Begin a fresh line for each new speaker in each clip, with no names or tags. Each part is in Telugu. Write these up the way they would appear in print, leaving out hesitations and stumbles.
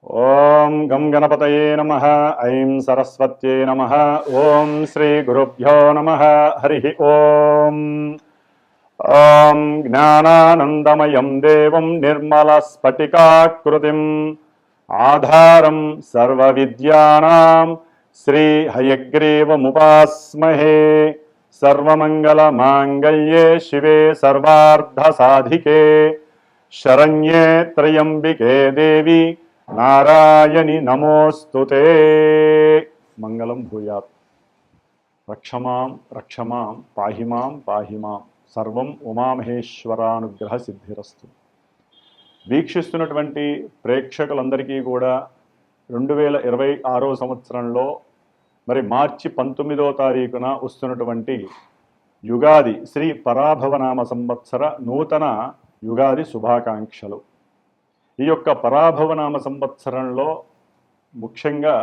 ఓం గం గణపతయే నమః. ఐం సరస్వత్యై నమః. ఓం శ్రీ గురుభ్యో నమః. హరి ఓం. ఓం జ్ఞానానందమయం దేవం నిర్మలస్ఫటికాకృతిం ఆధారం సర్వవిద్యానాం శ్రీ హయగ్రీవముపాస్మహే. సర్వమంగళమాంగళ్యే శివే సర్వార్ధసాధికే శరణ్యే త్రయంబికే దేవి నారాయణి నమోస్తుతే. మంగళం భూయాత్. రక్షమాం రక్షమాం పాహిమాం పాహిమాం. సర్వం ఉమామహేశ్వరానుగ్రహ సిద్ధిరస్తు. వీక్షిస్తున్నటువంటి ప్రేక్షకులందరికీ కూడా 2026 సంవత్సరంలో మరి మార్చి 19వ తారీఖున వస్తున్నటువంటి యుగాది శ్రీ పరాభవనామ సంవత్సర నూతన యుగాది శుభాకాంక్షలు. ఈ యొక్క పరాభవనామ సంవత్సరంలో ముఖ్యంగా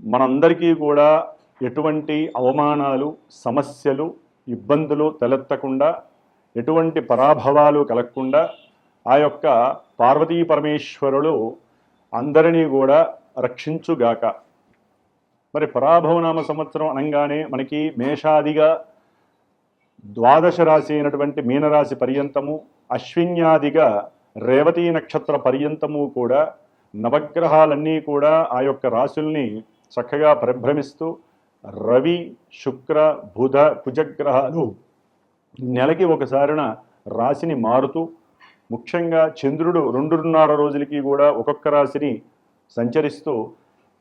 మనందరికీ కూడా ఎటువంటి అవమానాలు, సమస్యలు, ఇబ్బందులు తలెత్తకుండా, ఎటువంటి పరాభవాలు కలగకుండా ఆ యొక్క పార్వతీ పరమేశ్వరులు అందరినీ కూడా రక్షించుగాక. మరి పరాభవనామ సంవత్సరం అనగానే మనకి మేషాదిగా ద్వాదశ రాశి అయినటువంటి మీనరాశి పర్యంతము, అశ్విన్యాదిగా రేవతీ నక్షత్ర పర్యంతము కూడా నవగ్రహాలన్నీ కూడా ఆ యొక్క రాశుల్ని చక్కగా పరిభ్రమిస్తూ, రవి, శుక్ర, బుధ, కుజగ్రహాలు నెలకి ఒకసారిన రాశిని మారుతూ, ముఖ్యంగా చంద్రుడు 2.5 రోజులకి కూడా ఒక్కొక్క రాశిని సంచరిస్తూ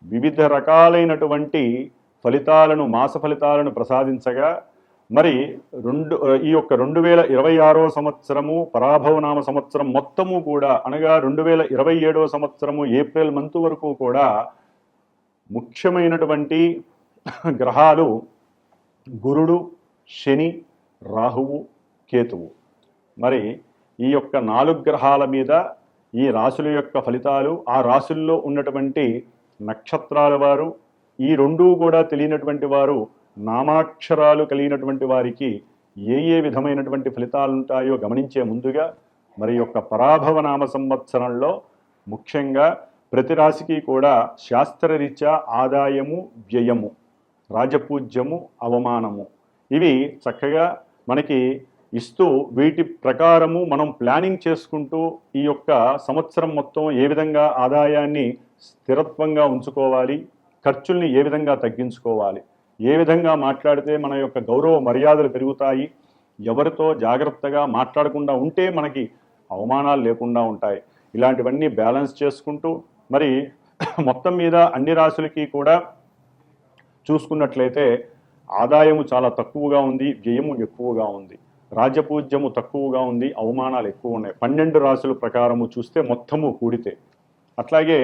వివిధ రకాలైనటువంటి ఫలితాలను, మాస ఫలితాలను ప్రసాదించగా, మరి ఈ యొక్క 2026 సంవత్సరము పరాభవనామ సంవత్సరం మొత్తము కూడా అనగా 2027 సంవత్సరము ఏప్రిల్ మంత్ వరకు కూడా ముఖ్యమైనటువంటి గ్రహాలు గురుడు, శని, రాహువు, కేతువు. మరి ఈ యొక్క 4 గ్రహాల మీద ఈ రాశుల యొక్క ఫలితాలు, ఆ రాశుల్లో ఉన్నటువంటి నక్షత్రాల వారు, ఈ రెండూ కూడా తెలియనటువంటి వారు, నామాక్షరాలు కలిగినటువంటి వారికి ఏ ఏ విధమైనటువంటి ఫలితాలు ఉంటాయో గమనించే ముందుగా మరి యొక్క పరాభవనామ సంవత్సరంలో ముఖ్యంగా ప్రతి రాశికి కూడా శాస్త్రరీత్యా ఆదాయము, వ్యయము, రాజపూజ్యము, అవమానము ఇవి చక్కగా మనకి ఇస్తూ, వీటి ప్రకారము మనం ప్లానింగ్ చేసుకుంటూ ఈ యొక్క సంవత్సరం మొత్తం ఏ విధంగా ఆదాయాన్ని స్థిరత్వంగా ఉంచుకోవాలి, ఖర్చుల్ని ఏ విధంగా తగ్గించుకోవాలి, ఏ విధంగా మాట్లాడితే మన యొక్క గౌరవ మర్యాదలు పెరుగుతాయి, ఎవరితో జాగ్రత్తగా మాట్లాడకుండా ఉంటే మనకి అవమానాలు లేకుండా ఉంటాయి, ఇలాంటివన్నీ బ్యాలెన్స్ చేసుకుంటూ మరి మొత్తం మీద అన్ని రాశులకి కూడా చూసుకున్నట్లయితే ఆదాయము చాలా తక్కువగా ఉంది, వ్యయము ఎక్కువగా ఉంది, రాజపూజ్యము తక్కువగా ఉంది, అవమానాలు ఎక్కువ ఉన్నాయి. 12 రాశుల ప్రకారము చూస్తే మొత్తము కూడితే. అట్లాగే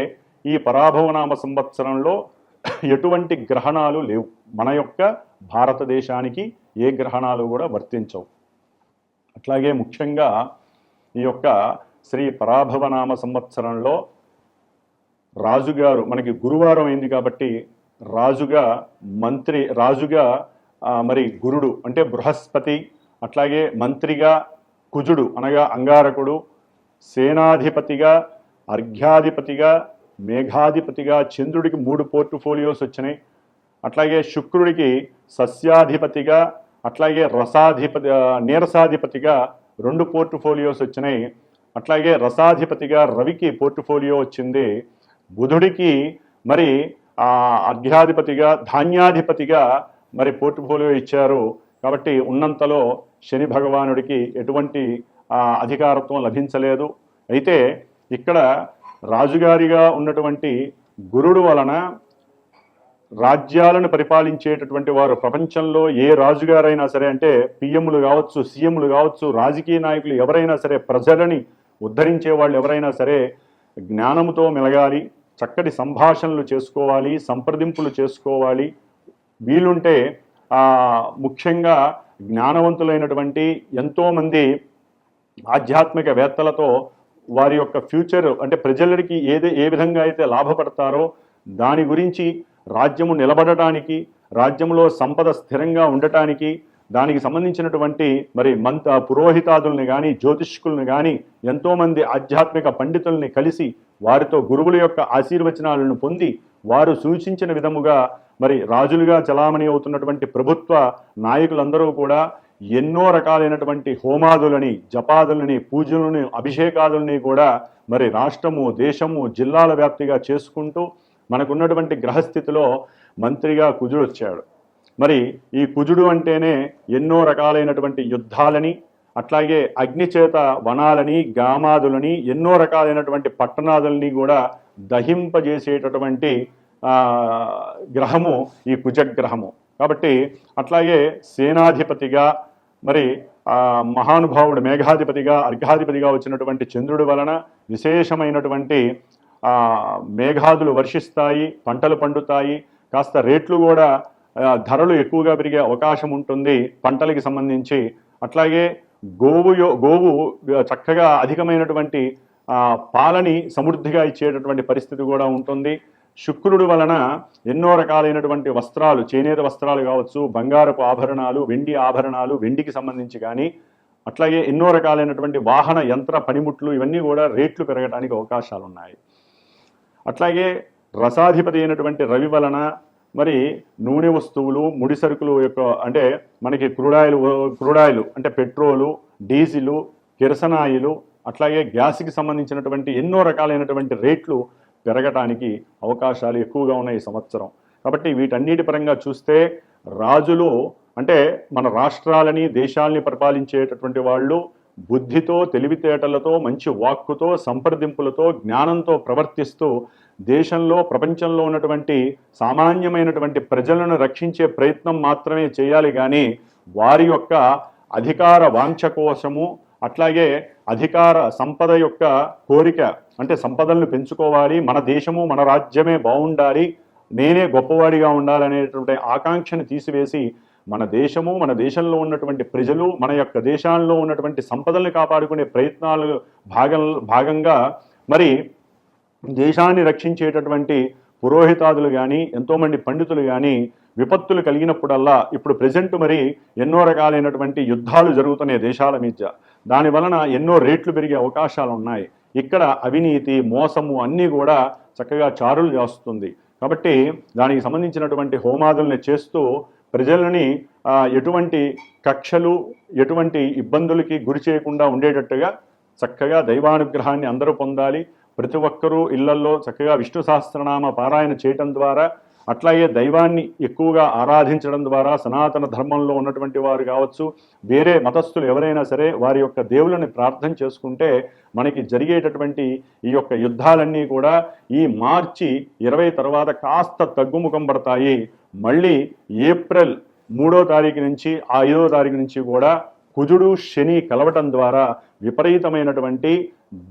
ఈ పరాభవనామ సంవత్సరంలో ఎటువంటి గ్రహణాలు లేవు. మన యొక్క భారతదేశానికి ఏ గ్రహణాలు కూడా వర్తించవు. అట్లాగే ముఖ్యంగా ఈ యొక్క శ్రీ పరాభవనామ సంవత్సరంలో రాజుగారు మనకి గురువారం అయింది కాబట్టి రాజుగా మరి గురుడు అంటే బృహస్పతి, అట్లాగే మంత్రిగా కుజుడు అనగా అంగారకుడు, సేనాధిపతిగా, అర్ఘ్యాధిపతిగా, మేఘాధిపతిగా చంద్రుడికి 3 పోర్ట్ఫోలియోస్ వచ్చినాయి. అట్లాగే శుక్రుడికి సస్యాధిపతిగా, అట్లాగే నీరసాధిపతిగా 2 పోర్ట్ఫోలియోస్ వచ్చినాయి. అట్లాగే రసాధిపతిగా రవికి పోర్ట్ఫోలియో వచ్చింది. బుధుడికి మరి అర్ఘ్యాధిపతిగా, ధాన్యాధిపతిగా మరి పోర్ట్ఫోలియో ఇచ్చారు. కాబట్టి ఉన్నంతలో శని భగవానుడికి ఎటువంటి అధికారత్వం లభించలేదు. అయితే ఇక్కడ రాజుగారిగా ఉన్నటువంటి గురుడు వలన రాజ్యాలను పరిపాలించేటటువంటి వారు, ప్రపంచంలో ఏ రాజుగారైనా సరే, అంటే పిఎంలు కావచ్చు, సీఎంలు కావచ్చు, రాజకీయ నాయకులు ఎవరైనా సరే, ప్రజలని ఉద్ధరించే వాళ్ళు ఎవరైనా సరే జ్ఞానంతో మెలగాలి, చక్కటి సంభాషణలు చేసుకోవాలి, సంప్రదింపులు చేసుకోవాలి. వీలుంటే ముఖ్యంగా జ్ఞానవంతులైనటువంటి ఎంతోమంది ఆధ్యాత్మికవేత్తలతో వారి యొక్క ఫ్యూచర్ అంటే ప్రజలకి ఏ విధంగా అయితే లాభపడతారో దాని గురించి, రాజ్యము నిలబడటానికి, రాజ్యంలో సంపద స్థిరంగా ఉండటానికి, దానికి సంబంధించినటువంటి మరి పురోహితాదుల్ని కానీ జ్యోతిష్కుల్ని కానీ ఎంతోమంది ఆధ్యాత్మిక పండితుల్ని కలిసి వారితో గురువుల యొక్క ఆశీర్వచనాలను పొంది వారు సూచించిన విధముగా మరి రాజులుగా చలామణి అవుతున్నటువంటి ప్రభుత్వ నాయకులందరూ కూడా ఎన్నో రకాలైనటువంటి హోమాదులని, జపాదులని, పూజలని, అభిషేకాదులని కూడా మరి రాష్ట్రము, దేశము, జిల్లాల వ్యాప్తిగా చేసుకుంటూ మనకున్నటువంటి గ్రహస్థితిలో మంత్రిగా కుజుడు వచ్చాడు. మరి ఈ కుజుడు అంటేనే ఎన్నో రకాలైనటువంటి యుద్ధాలని, అట్లాగే అగ్నిచేత వనాలని, గామాదులని, ఎన్నో రకాలైనటువంటి పట్టణాదులని కూడా దహింపజేసేటటువంటి గ్రహము ఈ కుజగ్రహము. కాబట్టి అట్లాగే సేనాధిపతిగా మరి మహానుభావుడు మేఘాధిపతిగా, అర్ఘాధిపతిగా వచ్చినటువంటి చంద్రుడి వలన విశేషమైనటువంటి మేఘాదులు వర్షిస్తాయి, పంటలు పండుతాయి, కాస్త రేట్లు కూడా ధరలు ఎక్కువగా పెరిగే అవకాశం ఉంటుంది పంటలకి సంబంధించి. అట్లాగే గోవు చక్కగా అధికమైనటువంటి పాలని సమృద్ధిగా ఇచ్చేటటువంటి పరిస్థితి కూడా ఉంటుంది. శుక్రుడు వలన ఎన్నో రకాలైనటువంటి వస్త్రాలు, చేనేత వస్త్రాలు కావచ్చు, బంగారపు ఆభరణాలు, వెండి ఆభరణాలు, వెండికి సంబంధించి కానీ, అట్లాగే ఎన్నో రకాలైనటువంటి వాహన యంత్ర పనిముట్లు ఇవన్నీ కూడా రేట్లు పెరగడానికి అవకాశాలు ఉన్నాయి. అట్లాగే రసాధిపతి అయినటువంటి రవి వలన మరి నూనె వస్తువులు, ముడి సరుకులు యొక్క అంటే మనకి క్రూడాయిలు అంటే పెట్రోలు, డీజిలు, కిరసనాయిలు, అట్లాగే గ్యాస్కి సంబంధించినటువంటి ఎన్నో రకాలైనటువంటి రేట్లు పెరగటానికి అవకాశాలు ఎక్కువగా ఉన్నాయి ఈ సంవత్సరం. కాబట్టి వీటన్నిటి పరంగా చూస్తే రాజులు అంటే మన రాష్ట్రాలని, దేశాలని పరిపాలించేటటువంటి వాళ్ళు బుద్ధితో, తెలివితేటలతో, మంచి వాక్కుతో, సంప్రదింపులతో, జ్ఞానంతో ప్రవర్తిస్తూ దేశంలో, ప్రపంచంలో ఉన్నటువంటి సామాన్యమైనటువంటి ప్రజలను రక్షించే ప్రయత్నం మాత్రమే చేయాలి. కానీ వారి యొక్క అధికార వాంఛ కోసము, అట్లాగే అధికార సంపద యొక్క కోరిక అంటే సంపదలను పెంచుకోవాలి, మన దేశము, మన రాజ్యమే బాగుండాలి, నేనే గొప్పవాడిగా ఉండాలనేటువంటి ఆకాంక్షను తీసివేసి మన దేశము, మన దేశంలో ఉన్నటువంటి ప్రజలు, మన యొక్క దేశాల్లో ఉన్నటువంటి సంపదల్ని కాపాడుకునే ప్రయత్నాలు భాగంగా మరి దేశాన్ని రక్షించేటటువంటి పురోహితాదులు కానీ, ఎంతోమంది పండితులు కానీ విపత్తులు కలిగినప్పుడల్లా ఇప్పుడు ప్రజెంట్ మరి ఎన్నో రకాలైనటువంటి యుద్ధాలు జరుగుతున్నాయి దేశాల మధ్య. దాని వలన ఎన్నో రేట్లు పెరిగే అవకాశాలు ఉన్నాయి. ఇక్కడ అవినీతి, మోసము అన్నీ కూడా చక్కగా చారులు చేస్తుంది. కాబట్టి దానికి సంబంధించినటువంటి హోమాదుల్ని చేస్తూ ప్రజలని ఎటువంటి కక్షలు, ఎటువంటి ఇబ్బందులకి గురి చేయకుండా ఉండేటట్టుగా చక్కగా దైవానుగ్రహాన్ని అందరూ పొందాలి. ప్రతి ఒక్కరూ ఇళ్లల్లో చక్కగా విష్ణు సహస్రనామ పారాయణ చేయటం ద్వారా, అట్లాగే దైవాన్ని ఎక్కువగా ఆరాధించడం ద్వారా, సనాతన ధర్మంలో ఉన్నటువంటి వారు కావచ్చు, వేరే మతస్థులు ఎవరైనా సరే వారి యొక్క దేవుళ్ళని ప్రార్థన చేసుకుంటే మనకి జరిగేటటువంటి ఈ యొక్క యుద్ధాలన్నీ కూడా ఈ మార్చి 20 తర్వాత కాస్త తగ్గుముఖం పడతాయి. మళ్ళీ ఏప్రిల్ 3వ తారీఖు నుంచి 5వ తారీఖు నుంచి కూడా కుజుడు, శని కలవటం ద్వారా విపరీతమైనటువంటి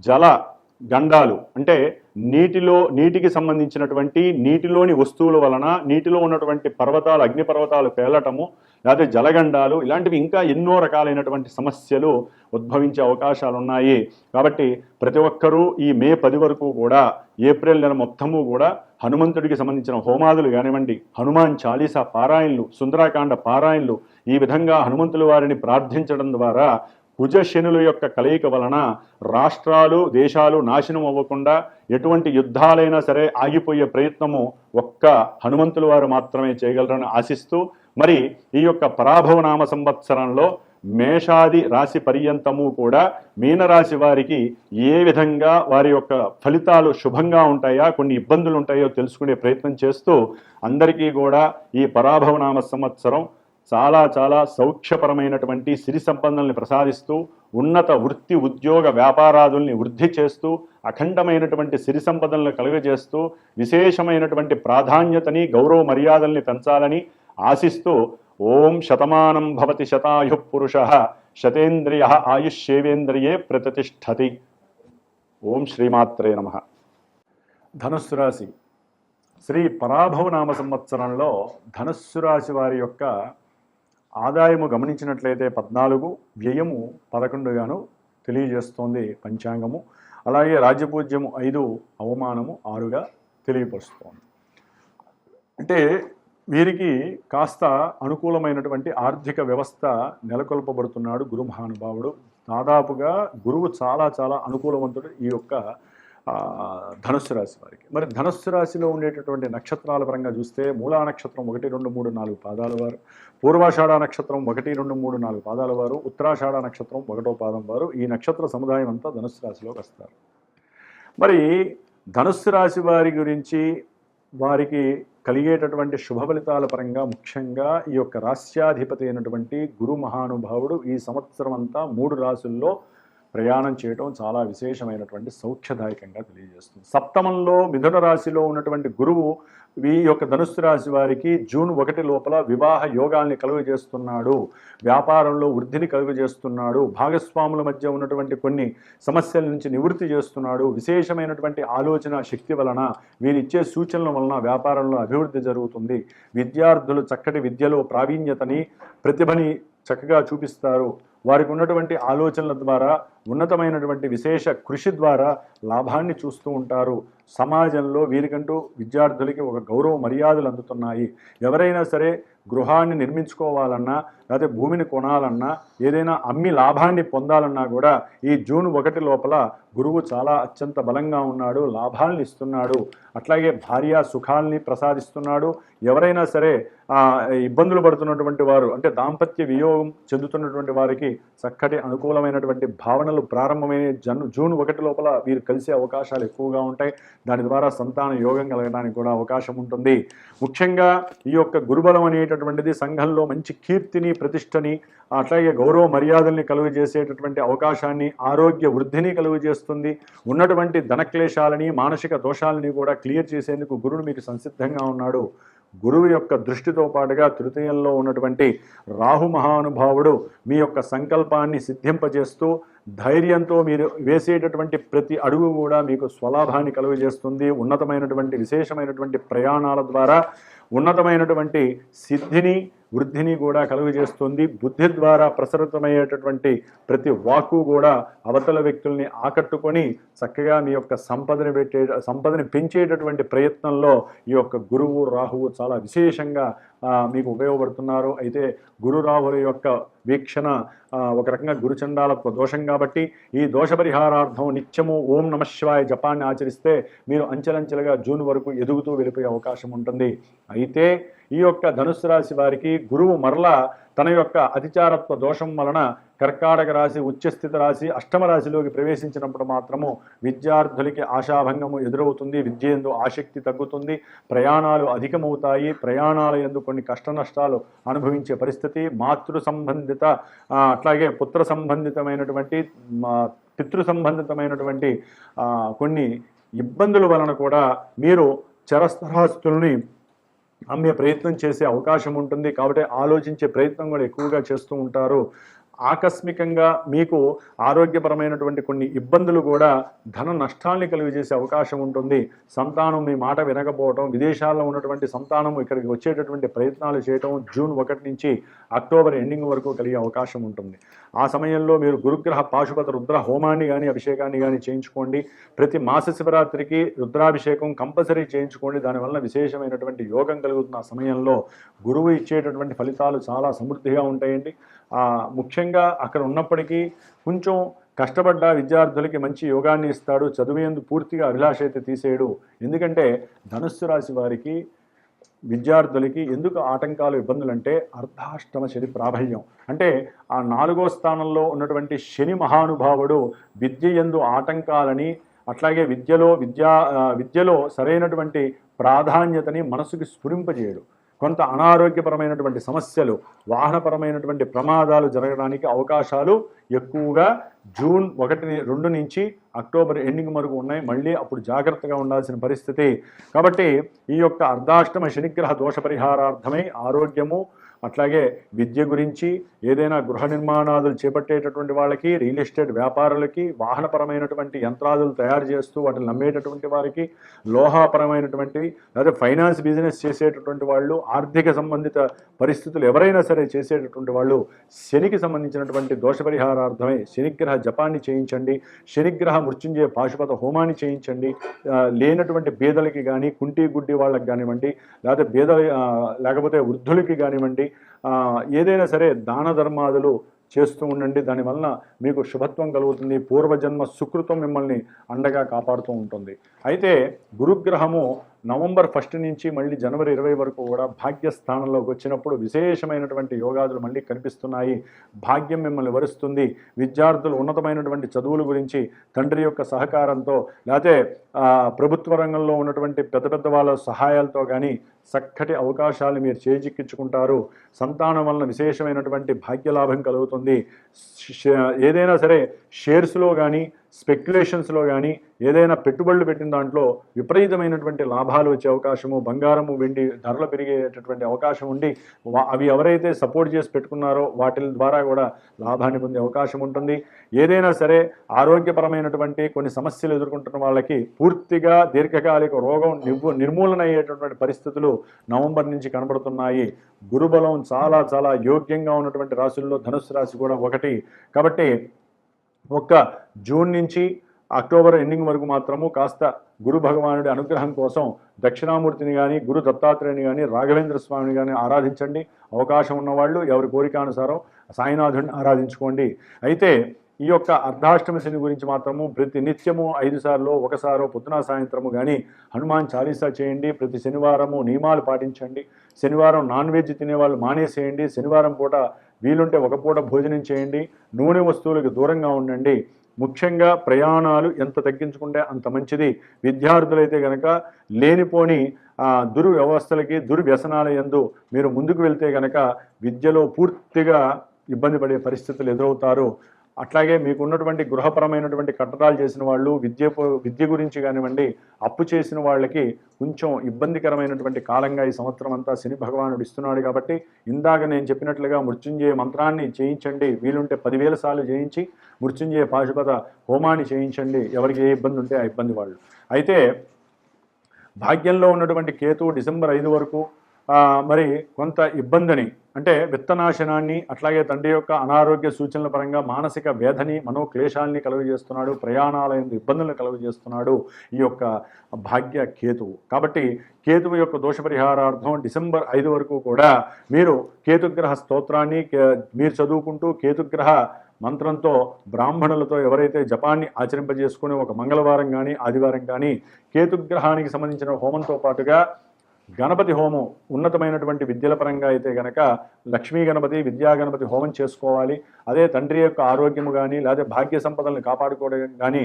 జల గండాలు అంటే నీటికి సంబంధించినటువంటి నీటిలోని వస్తువుల వలన నీటిలో ఉన్నటువంటి పర్వతాలు, అగ్నిపర్వతాలు పేలటము, లేకపోతే జలగండాలు, ఇలాంటివి ఇంకా ఎన్నో రకాలైనటువంటి సమస్యలు ఉద్భవించే అవకాశాలు ఉన్నాయి. కాబట్టి ప్రతి ఒక్కరూ ఈ మే 10 వరకు కూడా, ఏప్రిల్ నెల మొత్తము కూడా హనుమంతుడికి సంబంధించిన హోమాదులు కానివ్వండి, హనుమాన్ చాలీసా పారాయణలు, సుందరాకాండ పారాయణలు, ఈ విధంగా హనుమంతుల వారిని ప్రార్థించడం ద్వారా కుజ శనుల యొక్క కలయిక వలన రాష్ట్రాలు, దేశాలు నాశనం అవ్వకుండా ఎటువంటి యుద్ధాలైనా సరే ఆగిపోయే ప్రయత్నము ఒక్క హనుమంతుల వారు మాత్రమే చేయగలరని ఆశిస్తూ, మరి ఈ యొక్క పరాభవనామ సంవత్సరంలో మేషాది రాశి పర్యంతము కూడా మీనరాశి వారికి ఏ విధంగా వారి యొక్క ఫలితాలు శుభంగా ఉంటాయా, కొన్ని ఇబ్బందులు ఉంటాయో తెలుసుకునే ప్రయత్నం చేస్తూ అందరికీ కూడా ఈ పరాభవనామ సంవత్సరం చాలా చాలా సౌఖ్యపరమైనటువంటి సిరి సంపదల్ని ప్రసాదిస్తూ, ఉన్నత వృత్తి, ఉద్యోగ, వ్యాపారాదుల్ని వృద్ధి చేస్తూ, అఖండమైనటువంటి సిరి సంపదలను కలుగజేస్తూ, విశేషమైనటువంటి ప్రాధాన్యతని, గౌరవ మర్యాదల్ని పెంచాలని ఆశిస్తూ, ఓం శతమానం భవతి శతాయు పురుష శతేంద్రియ ఆయుష్యేవేంద్రియే ప్రతిష్టతి. ఓం శ్రీమాత్రే నమః. ధనుస్సు రాశి శ్రీ పరాభవనామ సంవత్సరంలో ధనుస్సు రాశి వారి యొక్క ఆదాయము గమనించినట్లయితే 14, వ్యయము 11గాను తెలియజేస్తోంది పంచాంగము. అలాగే రాజ్యపూజ్యము 5, అవమానము 6గా తెలియపరుస్తోంది. అంటే వీరికి కాస్త అనుకూలమైనటువంటి ఆర్థిక వ్యవస్థ నెలకొల్పబడుతున్నాడు గురు మహానుభావుడు. దాదాపుగా గురువు చాలా చాలా అనుకూలవంతుడు ఈ యొక్క ధనుస్సు రాశి వారికి. మరి ధనుస్సు రాశిలో ఉండేటటువంటి నక్షత్రాల పరంగా చూస్తే మూలా నక్షత్రం 1, 2, 3, 4 పాదాల వారు, పూర్వాషాఢ నక్షత్రం 1, 2, 3, 4 పాదాల వారు, ఉత్తరాషాఢ నక్షత్రం 1వ పాదం వారు, ఈ నక్షత్ర సముదాయం అంతా ధనుస్సు రాశిలోకి వస్తారు. మరి ధనుస్సు రాశి వారి గురించి వారికి కలిగేటటువంటి శుభ ఫలితాల పరంగా ముఖ్యంగా ఈ యొక్క రాశ్యాధిపతి అయినటువంటి గురు మహానుభావుడు ఈ సంవత్సరం అంతా 3 రాశుల్లో ప్రయాణం చేయటం చాలా విశేషమైనటువంటి సౌఖ్యదాయకంగా తెలియజేస్తుంది. సప్తమంలో మిథున రాశిలో ఉన్నటువంటి గురువు ఈ యొక్క ధనుస్సు రాశి వారికి జూన్ 1 లోపల వివాహ యోగాల్ని కలుగజేస్తున్నాడు, వ్యాపారంలో వృద్ధిని కలుగజేస్తున్నాడు, భాగస్వాముల మధ్య ఉన్నటువంటి కొన్ని సమస్యల నుంచి నివృత్తి చేస్తున్నాడు. విశేషమైనటువంటి ఆలోచన శక్తి వలన వీరిచ్చే సూచనల వలన వ్యాపారంలో అభివృద్ధి జరుగుతుంది. విద్యార్థులు చక్కటి విద్యలో ప్రావీణ్యతని ప్రతిభని చక్కగా చూపిస్తారు. వారికి ఉన్నటువంటి ఆలోచనల ద్వారా ఉన్నతమైనటువంటి విశేష కృషి ద్వారా లాభాన్ని చూస్తూ ఉంటారు. సమాజంలో వీరికంటూ విద్యార్థులకి ఒక గౌరవ మర్యాదలు అందుతున్నాయి. ఎవరైనా సరే గృహాన్ని నిర్మించుకోవాలన్నా లేకపోతే భూమిని కొనాలన్నా ఏదైనా అమ్మి లాభాన్ని పొందాలన్నా కూడా ఈ జూన్ 1 లోపల గురువు చాలా అత్యంత బలంగా ఉన్నాడు, లాభాలను ఇస్తున్నాడు. అట్లాగే భార్యా సుఖాల్ని ప్రసాదిస్తున్నాడు. ఎవరైనా సరే ఇబ్బందులు పడుతున్నటువంటి వారు అంటే దాంపత్య వియోగం చెందుతున్నటువంటి వారికి చక్కటి అనుకూలమైనటువంటి భావనలు ప్రారంభమైన జూన్ 1 లోపల వీరు కలిసే అవకాశాలు ఎక్కువగా ఉంటాయి. దాని ద్వారా సంతాన యోగం కలగడానికి కూడా అవకాశం ఉంటుంది. ముఖ్యంగా ఈ యొక్క గురుబలం అనేటటువంటిది సంఘంలో మంచి కీర్తిని ప్రతిష్టని అట్లాగే గౌరవ మర్యాదల్ని కలుగజేసేటటువంటి అవకాశాన్ని, ఆరోగ్య వృద్ధిని కలుగజేస్తుంది. ఉన్నటువంటి ధనక్లేశాలని మానసిక దోషాలని కూడా క్లియర్ చేసేందుకు గురుడు మీకు సంసిద్ధంగా ఉన్నాడు. గురువు యొక్క దృష్టితో పాటుగా తృతీయంలో ఉన్నటువంటి రాహు మహానుభావుడు మీ యొక్క సంకల్పాన్ని సిద్ధింపజేస్తూ ధైర్యంతో మీరు వేసేటటువంటి ప్రతి అడుగు కూడా మీకు స్వలాభాన్ని కలుగజేస్తుంది. ఉన్నతమైనటువంటి విశేషమైనటువంటి ప్రయాణాల ద్వారా ఉన్నతమైనటువంటి సిద్ధిని వృద్ధిని కూడా కలుగజేస్తుంది. బుద్ధి ద్వారా ప్రసరితమయ్యేటటువంటి ప్రతి వాక్కు కూడా అవతల వ్యక్తుల్ని ఆకట్టుకొని చక్కగా మీ యొక్క సంపదని పెంచేటటువంటి ప్రయత్నంలో ఈ యొక్క గురువు రాహువు చాలా విశేషంగా మీకు ఉపయోగపడుతున్నారు. అయితే గురు రాహుల యొక్క వీక్షణ ఒక రకంగా గురుచండాలత్వ దోషం కాబట్టి ఈ దోష పరిహారార్థం నిత్యము ఓం నమః శివాయ జపాన్ని ఆచరిస్తే మీరు అంచెలంచెలుగా జూన్ వరకు ఎదుగుతూ వెళ్ళిపోయే అవకాశం ఉంటుంది. అయితే ఈ యొక్క ధనుస్సు రాశి వారికి గురువు మరలా తన యొక్క అతిచారత్వ దోషం వలన కర్కాటక రాశి, ఉచ్చస్థిత రాశి, అష్టమ రాశిలోకి ప్రవేశించినప్పుడు మాత్రము విద్యార్థులకి ఆశాభంగము ఎదురవుతుంది. విద్య యందు ఆసక్తి తగ్గుతుంది, ప్రయాణాలు అధికమవుతాయి, ప్రయాణాల యందు కొన్ని కష్ట నష్టాలు అనుభవించే పరిస్థితి, మాతృ సంబంధిత అట్లాగే పుత్ర సంబంధితమైనటువంటి పితృ సంబంధితమైనటువంటి కొన్ని ఇబ్బందుల వలన కూడా మీరు చరస్థరాస్తుల్ని అమ్మే ప్రయత్నం చేసే అవకాశం ఉంటుంది. కాబట్టి ఆలోచించే ప్రయత్నం కూడా ఎక్కువగా చేస్తూ ఉంటారు. ఆకస్మికంగా మీకు ఆరోగ్యపరమైనటువంటి కొన్ని ఇబ్బందులు కూడా ధన నష్టాల్ని కలిగజేసే అవకాశం ఉంటుంది. సంతానం మీ మాట వినకపోవటం, విదేశాల్లో ఉన్నటువంటి సంతానం ఇక్కడికి వచ్చేటటువంటి ప్రయత్నాలు చేయటం జూన్ 1 నుంచి అక్టోబర్ ఎండింగ్ వరకు కలిగే అవకాశం ఉంటుంది. ఆ సమయంలో మీరు గురుగ్రహ పాశుపత రుద్ర హోమాన్ని కానీ అభిషేకాన్ని కానీ చేయించుకోండి. ప్రతి మాస శివరాత్రికి రుద్రాభిషేకం కంపల్సరీ చేయించుకోండి. దానివల్ల విశేషమైనటువంటి యోగం కలుగుతున్న ఆ సమయంలో గురువు ఇచ్చేటటువంటి ఫలితాలు చాలా సమృద్ధిగా ఉంటాయండి. ముఖ్యంగా అక్కడ ఉన్నప్పటికీ కొంచెం కష్టపడ్డ విద్యార్థులకి మంచి యోగాన్ని ఇస్తాడు. చదువేందు పూర్తిగా అభిలాష అయితే తీసేయడు. ఎందుకంటే ధనుస్సు రాశి వారికి విద్యార్థులకి ఎందుకు ఆటంకాలు ఇబ్బందులు అంటే అర్ధాష్టమ శని ప్రాబల్యం. అంటే ఆ 4వ స్థానంలో ఉన్నటువంటి శని మహానుభావుడు విద్య యందు ఆటంకాలని అట్లాగే విద్యలో సరైనటువంటి ప్రాధాన్యతని మనసుకి స్ఫురింపజేయడు. కొంత అనారోగ్యపరమైనటువంటి సమస్యలు, వాహనపరమైనటువంటి ప్రమాదాలు జరగడానికి అవకాశాలు ఎక్కువగా జూన్ 2 నుంచి అక్టోబర్ ఎండింగ్ వరకు ఉన్నాయి. మళ్ళీ అప్పుడు జాగ్రత్తగా ఉండాల్సిన పరిస్థితి. కాబట్టి ఈ యొక్క అర్ధాష్టమ శనిగ్రహ దోష పరిహారార్థమై ఆరోగ్యము అట్లాగే విద్య గురించి, ఏదైనా గృహ నిర్మాణాదులు చేపట్టేటటువంటి వాళ్ళకి, రియల్ ఎస్టేట్ వ్యాపారులకి, వాహనపరమైనటువంటి యంత్రాదులు తయారు చేస్తూ వాటిని నమ్మేటటువంటి వారికి, లోహపరమైనటువంటివి, లేదా ఫైనాన్స్ బిజినెస్ చేసేటటువంటి వాళ్ళు, ఆర్థిక సంబంధిత పరిస్థితులు ఎవరైనా సరే చేసేటటువంటి వాళ్ళు శనికి సంబంధించినటువంటి దోష పరిహారార్థమై శనిగ్రహ జపాన్ని చేయించండి, శనిగ్రహ మృత్యుంజయ పాశుపత హోమాన్ని చేయించండి. లేనటువంటి బీదలకి కానీ, కుంటి గుడ్డి వాళ్ళకి కానివ్వండి, లేకపోతే వృద్ధులకి కానివ్వండి, ఏదైనా సరే దాన ధర్మాదులు చేస్తూ ఉండండి. దానివల్ల మీకు శుభత్వం కలుగుతుంది. పూర్వజన్మ సుకృతం మిమ్మల్ని అండగా కాపాడుతూ ఉంటుంది. అయితే గురుగ్రహము నవంబర్ 1 నుంచి మళ్ళీ జనవరి 20 వరకు కూడా భాగ్యస్థానంలోకి వచ్చినప్పుడు విశేషమైనటువంటి యోగాదులు మళ్ళీ కనిపిస్తున్నాయి. భాగ్యం మిమ్మల్ని వరుస్తుంది. విద్యార్థులు ఉన్నతమైనటువంటి చదువుల గురించి తండ్రి యొక్క సహకారంతో, లేకపోతే ప్రభుత్వ రంగంలో ఉన్నటువంటి పెద్ద పెద్ద వాళ్ళ సహాయాలతో కానీ చక్కటి అవకాశాలు మీరు చేజిక్కించుకుంటారు. సంతానం వలన విశేషమైనటువంటి భాగ్యలాభం కలుగుతుంది. ఏదైనా సరే షేర్స్లో కానీ, స్పెక్యులేషన్స్లో కానీ ఏదైనా పెట్టుబడులు పెట్టిన దాంట్లో విపరీతమైనటువంటి లాభాలు వచ్చే అవకాశము, బంగారము వెండి ధరలు పెరిగేటటువంటి అవకాశం ఉండి, అవి ఎవరైతే సపోర్ట్ చేసి పెట్టుకున్నారో వాటి ద్వారా కూడా లాభాన్ని పొందే అవకాశం ఉంటుంది. ఏదైనా సరే ఆరోగ్యపరమైనటువంటి కొన్ని సమస్యలు ఎదుర్కొంటున్న వాళ్ళకి పూర్తిగా దీర్ఘకాలిక రోగం నిర్మూలన అయ్యేటటువంటి పరిస్థితులు నవంబర్ నుంచి కనబడుతున్నాయి. గురుబలం చాలా చాలా యోగ్యంగా ఉన్నటువంటి రాశుల్లో ధనుస్సు రాశి కూడా ఒకటి. కాబట్టి ఒక్క జూన్ నుంచి అక్టోబర్ ఎండింగ్ వరకు మాత్రము కాస్త గురు భగవానుడి అనుగ్రహం కోసం దక్షిణామూర్తిని కానీ, గురు దత్తాత్రేయుని కానీ, రాఘవేంద్ర స్వామిని కానీ ఆరాధించండి. అవకాశం ఉన్నవాళ్ళు ఎవరి కోరికానుసారం సాయినాథుడిని ఆరాధించుకోండి. అయితే ఈ యొక్క అర్ధాష్టమి శని గురించి మాత్రము ప్రతి నిత్యము 5 సార్లు, ఒకసారో పొద్దున సాయంత్రము కానీ హనుమాన్ చాలీసా చేయండి. ప్రతి శనివారము నియమాలు పాటించండి. శనివారం నాన్ వెజ్ తినేవాళ్ళు మానేసేయండి. శనివారం పూట వీలుంటే ఒక పూట భోజనం చేయండి. నూనె వస్తువులకు దూరంగా ఉండండి. ముఖ్యంగా ప్రయాణాలు ఎంత తగ్గించుకుంటే అంత మంచిది. విద్యార్థులైతే కనుక లేనిపోని దుర్వ్యవస్థలకి, దుర్వ్యసనాల యందు మీరు ముందుకు వెళ్తే కనుక విద్యలో పూర్తిగా ఇబ్బంది పడే పరిస్థితులు ఎదురవుతారు. అట్లాగే మీకు ఉన్నటువంటి గృహపరమైనటువంటి కట్టడాలు చేసిన వాళ్ళు, విద్య గురించి కానివ్వండి, అప్పు చేసిన వాళ్ళకి కొంచెం ఇబ్బందికరమైనటువంటి కాలంగా ఈ సంవత్సరం అంతా శని భగవానుడు ఇస్తున్నాడు. కాబట్టి ఇందాక నేను చెప్పినట్లుగా మృత్యుంజయ మంత్రాన్ని చేయించండి. వీలుంటే 10,000 సార్లు చేయించి మృత్యుంజయ పాశుపత హోమాన్ని చేయించండి. ఎవరికి ఏ ఇబ్బంది ఉంటే ఆ ఇబ్బంది వాళ్ళు. అయితే భాగ్యంలో ఉన్నటువంటి కేతువు డిసెంబర్ 5 వరకు మరి కొంత ఇబ్బందిని, అంటే విత్తనాశనాన్ని, అట్లాగే తండ్రి యొక్క అనారోగ్య సూచనల పరంగా మానసిక వేధని, మనోక్లేశాలని కలుగజేస్తున్నాడు. ప్రయాణాల ఇబ్బందులను కలుగజేస్తున్నాడు ఈ యొక్క భాగ్య కేతువు. కాబట్టి కేతువు యొక్క దోష పరిహారార్థం డిసెంబర్ 5 వరకు కూడా మీరు కేతుగ్రహ స్తోత్రాన్ని మీరు చదువుకుంటూ, కేతుగ్రహ మంత్రంతో బ్రాహ్మణులతో ఎవరైతే జపాన్ని ఆచరింపజేసుకుని ఒక మంగళవారం కానీ, ఆదివారం కానీ కేతుగ్రహానికి సంబంధించిన హోమంతో పాటుగా గణపతి హోమం, ఉన్నతమైనటువంటి విద్యల పరంగా అయితే గనక లక్ష్మీ గణపతి, విద్యా గణపతి హోమం చేసుకోవాలి. అదే తండ్రి యొక్క ఆరోగ్యము కానీ, లేదా భాగ్య సంపదలను కాపాడుకోవడం కానీ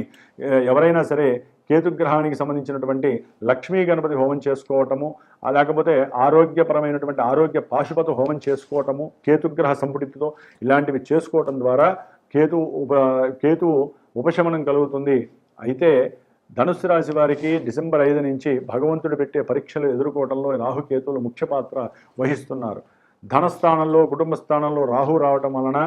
ఎవరైనా సరే కేతుగ్రహానికి సంబంధించినటువంటి లక్ష్మీ గణపతి హోమం చేసుకోవటము, లేకపోతే ఆరోగ్యపరమైనటువంటి ఆరోగ్య పాశుపత హోమం చేసుకోవటము, కేతుగ్రహ సంపుటితో ఇలాంటివి చేసుకోవటం ద్వారా కేతువు ఉపశమనం కలుగుతుంది. అయితే ధనుస్సు రాశి వారికి డిసెంబర్ 5 నుంచి భగవంతుడు పెట్టే పరీక్షలు ఎదుర్కోవడంలో రాహుకేతువులు ముఖ్య పాత్ర వహిస్తున్నారు. ధనస్థానంలో, కుటుంబ స్థానంలో రాహు రావటం వలన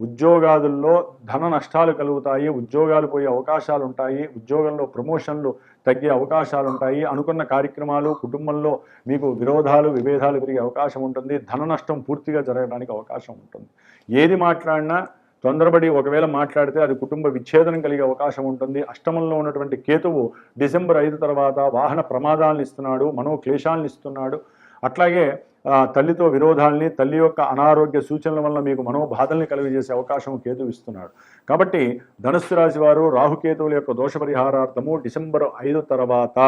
ఉద్యోగాదుల్లో ధన నష్టాలు కలుగుతాయి. ఉద్యోగాలు పోయే అవకాశాలు ఉంటాయి. ఉద్యోగంలో ప్రమోషన్లు తగ్గే అవకాశాలు ఉంటాయి. అనుకున్న కార్యక్రమాలు, కుటుంబంలో మీకు విరోధాలు, విభేదాలు పెరిగే అవకాశం ఉంటుంది. ధన నష్టం పూర్తిగా జరగడానికి అవకాశం ఉంటుంది. ఏది మాట్లాడినా తొందరపడి ఒకవేళ మాట్లాడితే అది కుటుంబ విచ్ఛేదనం కలిగే అవకాశం ఉంటుంది. అష్టమంలో ఉన్నటువంటి కేతువు డిసెంబర్ 5 తర్వాత వాహన ప్రమాదాలను ఇస్తున్నాడు, మనోక్లేశాలను ఇస్తున్నాడు. అట్లాగే తల్లితో విరోధాలని, తల్లి యొక్క అనారోగ్య సూచనల వల్ల మీకు మనోబాధల్ని కలుగజేసే అవకాశం కేతువు ఇస్తున్నాడు. కాబట్టి ధనుస్సు రాశి వారు రాహుకేతువుల యొక్క దోష పరిహారార్థము డిసెంబర్ 5 తర్వాత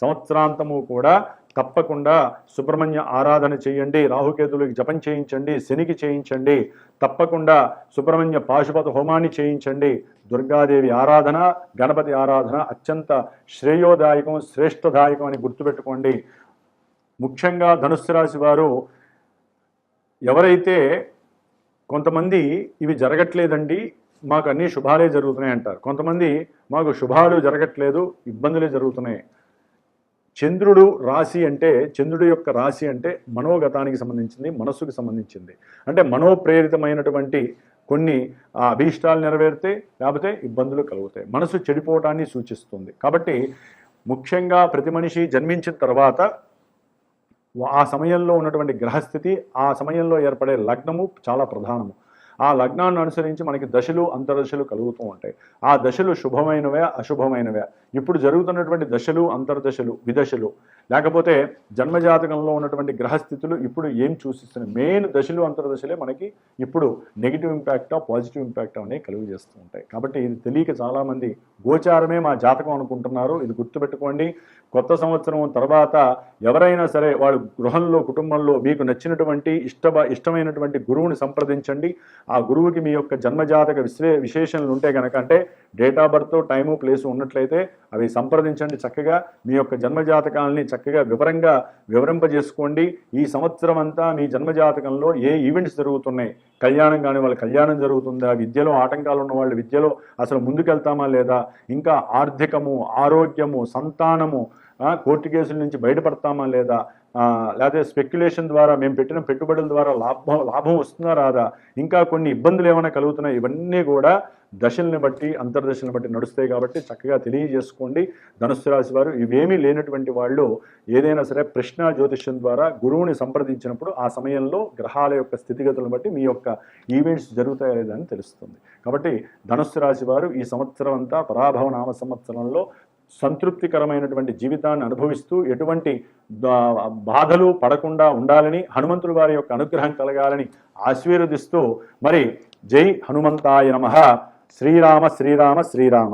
సంవత్సరాంతము కూడా తప్పకుండా సుబ్రహ్మణ్య ఆరాధన చేయండి. రాహుకేతువులకి జపం చేయించండి, శనికి చేయించండి. తప్పకుండా సుబ్రహ్మణ్య పాశుపత హోమాన్ని చేయించండి. దుర్గాదేవి ఆరాధన, గణపతి ఆరాధన అత్యంత శ్రేయోదాయకం, శ్రేష్టదాయకం అని గుర్తుపెట్టుకోండి. ముఖ్యంగా ధనుస్సు రాశి వారు ఎవరైతే కొంతమంది ఇవి జరగట్లేదండి, మాకు అన్ని శుభాలే జరుగుతున్నాయి అంటారు. కొంతమంది మాకు శుభాలు జరగట్లేదు, ఇబ్బందులే జరుగుతున్నాయి. చంద్రుడు రాశి అంటే, చంద్రుడి యొక్క రాశి అంటే మనోగతానికి సంబంధించింది, మనస్సుకు సంబంధించింది. అంటే మనోప్రేరితమైనటువంటి కొన్ని అభీష్టాలు నెరవేరితే లేకపోతే ఇబ్బందులు కలుగుతాయి, మనసు చెడిపోవటాన్ని సూచిస్తుంది. కాబట్టి ముఖ్యంగా ప్రతి మనిషి జన్మించిన తర్వాత ఆ సమయంలో ఉన్నటువంటి గ్రహస్థితి, ఆ సమయంలో ఏర్పడే లగ్నము చాలా ప్రధానము. ఆ లగ్నాన్ని అనుసరించి మనకి దశలు అంతర్దశలు కలుగుతూ ఉంటాయి. ఆ దశలు శుభమైనవే అశుభమైనవే, ఇప్పుడు జరుగుతున్నటువంటి దశలు అంతర్దశలు విదశలు, లేకపోతే జన్మజాతకంలో ఉన్నటువంటి గ్రహస్థితులు ఇప్పుడు ఏం సూచిస్తున్నాయి, మెయిన్ దశలు అంతర్దశలే మనకి ఇప్పుడు నెగిటివ్ ఇంపాక్టా పాజిటివ్ ఇంపాక్టా అనేవి కలుగు చేస్తూ ఉంటాయి. కాబట్టి ఇది తెలియక చాలామంది గోచారమే మా జాతకం అనుకుంటున్నారు. ఇది గుర్తుపెట్టుకోండి. కొత్త సంవత్సరం తర్వాత ఎవరైనా సరే వాళ్ళు గృహంలో కుటుంబంలో మీకు నచ్చినటువంటి ఇష్టమైనటువంటి గురువుని సంప్రదించండి. ఆ గురువుకి మీ యొక్క జన్మజాతక విశేషణలు ఉంటే కనుక, అంటే date of birth time place ఉన్నట్లయితే అవి సంప్రదించండి. చక్కగా మీ యొక్క జన్మజాతకాలని చక్కగా వివరింపజేసుకోండి. ఈ సంవత్సరం అంతా మీ జన్మజాతకంలో ఏ ఈవెంట్స్ జరుగుతున్నాయి, కళ్యాణం కాని వాళ్ళ కళ్యాణం జరుగుతుందా, విద్యలో ఆటంకాలు ఉన్న వాళ్ళు విద్యలో అసలు ముందుకెళ్తామా లేదా, ఇంకా ఆర్థికము, ఆరోగ్యము, సంతానము, కోర్టు కేసుల నుంచి బయటపడతామా లేదా, లేకపోతే స్పెక్యులేషన్ ద్వారా మేము పెట్టిన పెట్టుబడుల ద్వారా లాభం వస్తుందా రాదా, ఇంకా కొన్ని ఇబ్బందులు ఏమైనా కలుగుతున్నాయి, ఇవన్నీ కూడా దశల్ని బట్టి అంతర్దశల్ని బట్టి నడుస్తాయి. కాబట్టి చక్కగా తెలియజేసుకోండి. ధనుస్సు రాశి వారు ఇవేమీ లేనటువంటి వాళ్ళు ఏదైనా సరే ప్రశ్న జ్యోతిష్యం ద్వారా గురువుని సంప్రదించినప్పుడు ఆ సమయంలో గ్రహాల యొక్క స్థితిగతులను బట్టి మీ యొక్క ఈవెంట్స్ జరుగుతాయో లేదని తెలుస్తుంది. కాబట్టి ధనుస్సు రాశి వారు ఈ సంవత్సరం అంతా పరాభవ నామ సంవత్సరంలో సంతృప్తికరమైనటువంటి జీవితాన్ని అనుభవిస్తూ ఎటువంటి బాధలు పడకుండా ఉండాలని, హనుమంతుడి వారి యొక్క అనుగ్రహం కలగాలని ఆశీర్వదిస్తూ మరి జై హనుమంతాయ నమః. శ్రీరామ శ్రీరామ శ్రీరామ.